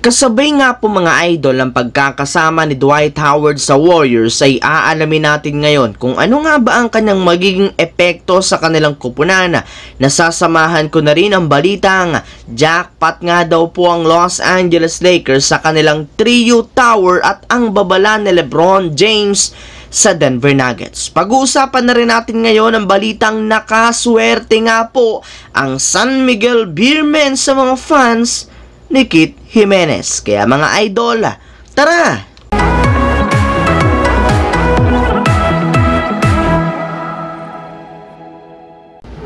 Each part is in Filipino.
Kasabay nga po mga idol ang pagkakasama ni Dwight Howard sa Warriors ay aalamin natin ngayon kung ano nga ba ang kanyang magiging epekto sa kanilang kupunan. Nasasamahan ko na rin ang balitang jackpot nga daw po ang Los Angeles Lakers sa kanilang trio tower at ang babala ni LeBron James sa Denver Nuggets. Pag-uusapan na rin natin ngayon ang balitang nakaswerte nga po ang San Miguel Beermen sa mga fans ni Keith Jimenez. Kaya mga idol, tara!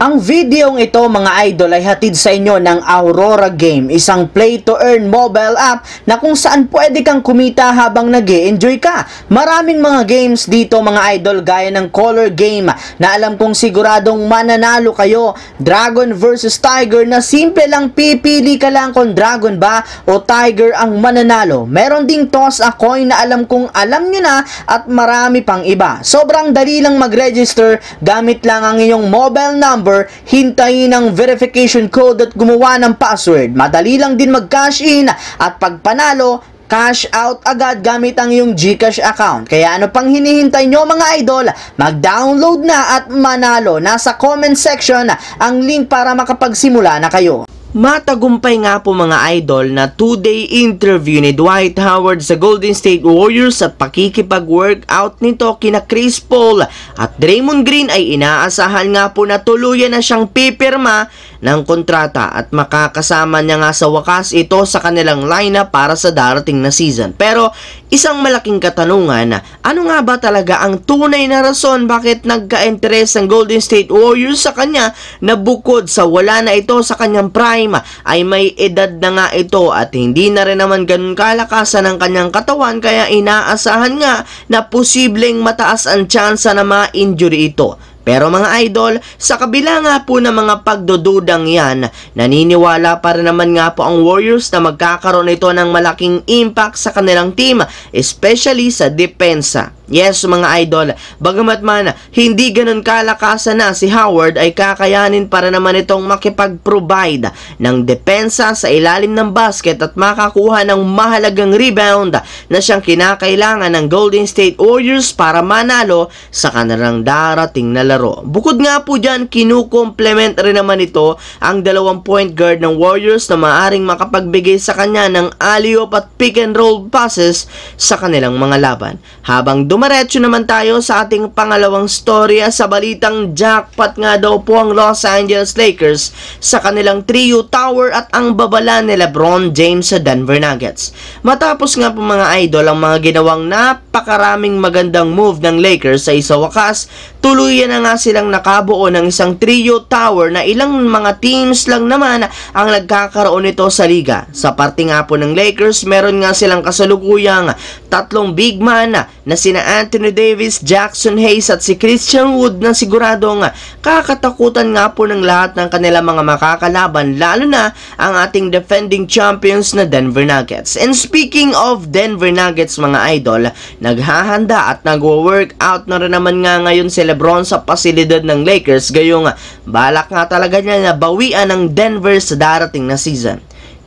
Ang videong ito mga idol ay hatid sa inyo ng Aurora Game, isang play-to-earn mobile app na kung saan pwede kang kumita habang nag-e-enjoy ka. Maraming mga games dito mga idol gaya ng Color Game na alam kong siguradong mananalo kayo. Dragon versus Tiger na simple lang, pipili ka lang kung Dragon ba o Tiger ang mananalo. Meron ding Toss a Coin na alam kong alam nyo na at marami pang iba. Sobrang dali lang mag-register, gamit lang ang iyong mobile number, hintayin ang verification code at gumawa ng password. Madali lang din mag-cash in at pag panalo, cash out agad gamit ang iyong GCash account. Kaya ano pang hinihintay nyo mga idol? Mag-download na at manalo. Nasa comment section ang link para makapagsimula na kayo. Matagumpay nga po mga idol na 2-day interview ni Dwight Howard sa Golden State Warriors at pakikipag-workout nito kina Chris Paul at Draymond Green ay inaasahan nga po na tuluyan na siyang pipirma ng kontrata at makakasama niya nga sa wakas ito sa kanilang lineup para sa darating na season. Pero isang malaking katanungan, ano nga ba talaga ang tunay na rason bakit nagka-interes ang Golden State Warriors sa kanya na bukod sa wala na ito sa kanyang prime ay may edad na nga ito at hindi na rin naman ganun kalakasan ng kanyang katawan kaya inaasahan nga na posibleng mataas ang tsansa na ma-injury ito. Pero mga idol, sa kabila nga po ng mga pagdududang yan, naniniwala pa rin naman nga po ang Warriors na magkakaroon ito ng malaking impact sa kanilang team, especially sa depensa. Yes mga idol, bagamat man hindi ganun kalakasan na si Howard ay kakayanin para naman itong makipag-provide ng depensa sa ilalim ng basket at makakuha ng mahalagang rebound na siyang kinakailangan ng Golden State Warriors para manalo sa kanilang darating na laro. Bukod nga po dyan, kinukomplement rin naman ito ang dalawang point guard ng Warriors na maaring makapagbigay sa kanya ng alley-oop at pick and roll passes sa kanilang mga laban. Habang dumaretso naman tayo sa ating pangalawang storya sa balitang jackpot nga daw po ang Los Angeles Lakers sa kanilang trio tower at ang babala ni LeBron James sa Denver Nuggets. Matapos nga po mga idol ang mga ginawang napakaraming magandang move ng Lakers ay sa wakas, tuluyan na nga silang nakabuo ng isang trio tower na ilang mga teams lang naman ang nagkakaroon nito sa liga. Sa parte nga po ng Lakers, meron nga silang kasalukuyang tatlong big man na sina Anthony Davis, Jackson Hayes at si Christian Wood na siguradong kakatakutan nga po ng lahat ng kanilang mga makakalaban, lalo na ang ating defending champions na Denver Nuggets. And speaking of Denver Nuggets mga idol, naghahanda at nagwo-workout na rin naman nga ngayon si LeBron sa pasilidad ng Lakers, gayong balak nga talaga niya na bawian ng Denver sa darating na season.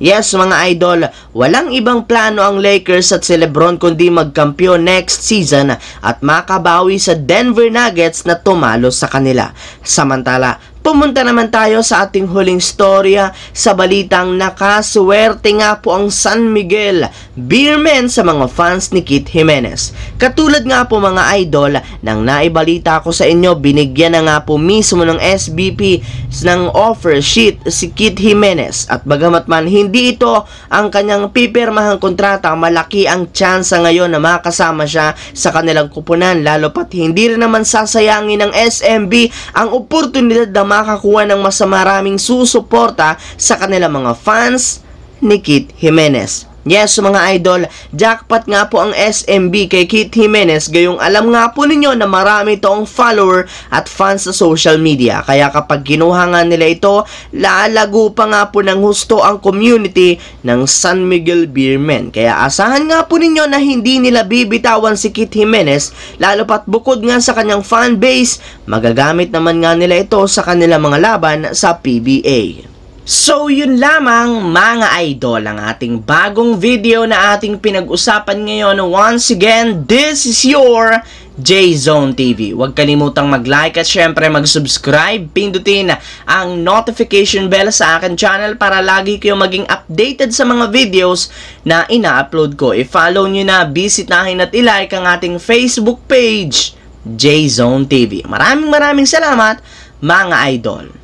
Yes mga idol, walang ibang plano ang Lakers at si LeBron kundi magkampiyon next season at makabawi sa Denver Nuggets na tumalo sa kanila. Samantala, pumunta naman tayo sa ating huling storya sa balitang nakaswerte nga po ang San Miguel Beermen sa mga fans ni Keith Jimenez. Katulad nga po mga idol, nang naibalita ko sa inyo, binigyan na nga po mismo ng SBP ng offer sheet si Keith Jimenez at bagamat man hindi ito ang kanyang pipirmahang kontrata, malaki ang tsansa ngayon na makasama siya sa kanilang kupunan, lalo pat hindi rin naman sasayangin ng SMB ang oportunidad na makakuha ng mas maraming susuporta sa kanilang mga fans ni Keith Jimenez. Yes mga idol, jackpot nga po ang SMB kay Keith Jimenez, gayong alam nga po ninyo na marami itong follower at fans sa social media. Kaya kapag kinuha nga nila ito, lalago pa nga po ng husto ang community ng San Miguel Beermen. Kaya asahan nga po ninyo na hindi nila bibitawan si Keith Jimenez, lalo pat bukod nga sa kanyang fan base, magagamit naman nga nila ito sa kanilang mga laban sa PBA. So yun lamang mga idol ang ating bagong video na ating pinag-usapan ngayon. Once again, this is your J-Zone TV. Huwag kalimutang mag-like at syempre mag-subscribe. Pindutin ang notification bell sa akin channel para lagi kayo maging updated sa mga videos na ina-upload ko. I-follow nyo na, bisitahin at i-like ang ating Facebook page, J-Zone TV. Maraming salamat mga idol.